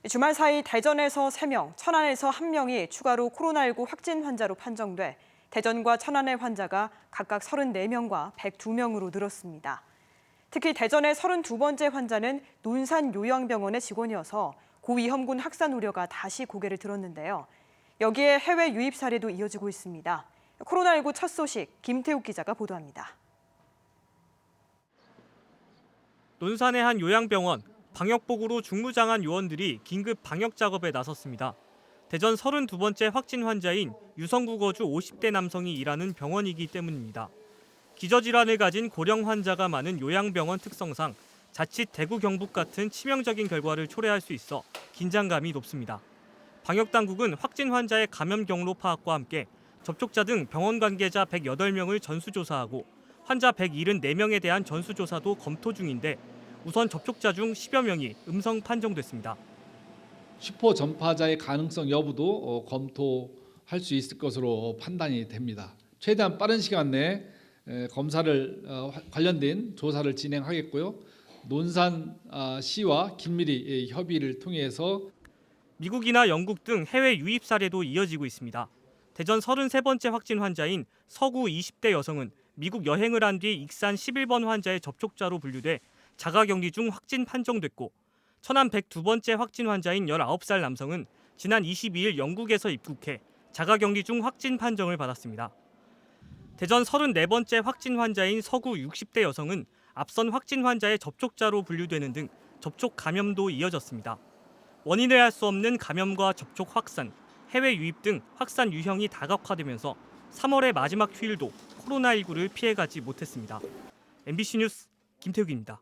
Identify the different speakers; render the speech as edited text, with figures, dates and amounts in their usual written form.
Speaker 1: 주말 사이 대전에서 3명, 천안에서 1명이 추가로 코로나19 확진 환자로 판정돼 대전과 천안의 환자가 각각 34명과 102명으로 늘었습니다. 특히 대전의 32번째 환자는 논산 요양병원의 직원이어서 고위험군 확산 우려가 다시 고개를 들었는데요. 여기에 해외 유입 사례도 이어지고 있습니다. 코로나19 첫 소식 김태욱 기자가 보도합니다.
Speaker 2: 논산의 한 요양병원, 방역복으로 중무장한 요원들이 긴급 방역 작업에 나섰습니다. 대전 32번째 확진 환자인 유성구 거주 50대 남성이 일하는 병원이기 때문입니다. 기저질환을 가진 고령 환자가 많은 요양병원 특성상 자칫 대구 경북 같은 치명적인 결과를 초래할 수 있어 긴장감이 높습니다. 방역당국은 확진 환자의 감염 경로 파악과 함께 접촉자 등 병원 관계자 108명을 전수조사하고 환자 174명에 대한 전수조사도 검토 중인데 우선 접촉자 중 10여 명이 음성 판정됐습니다.
Speaker 3: 슈퍼 전파자의 가능성 여부도 검토할 수 있을 것으로 판단이 됩니다. 최대한 빠른 시간 내에 검사를 관련된 조사를 진행하겠고요. 논산시와 긴밀히 협의를 통해서
Speaker 2: 미국이나 영국 등 해외 유입 사례도 이어지고 있습니다. 대전 33번째 확진 환자인 서구 20대 여성은 미국 여행을 한 뒤 익산 11번 환자의 접촉자로 분류돼 자가격리 중 확진 판정됐고 천안 102번째 확진 환자인 19살 남성은 지난 22일 영국에서 입국해 자가격리 중 확진 판정을 받았습니다. 대전 34번째 확진 환자인 서구 60대 여성은 앞선 확진 환자의 접촉자로 분류되는 등 접촉 감염도 이어졌습니다. 원인을 알 수 없는 감염과 접촉 확산, 해외 유입 등 확산 유형이 다각화되면서 3월의 마지막 휴일도 코로나19를 피해가지 못했습니다. MBC 뉴스 김태욱입니다.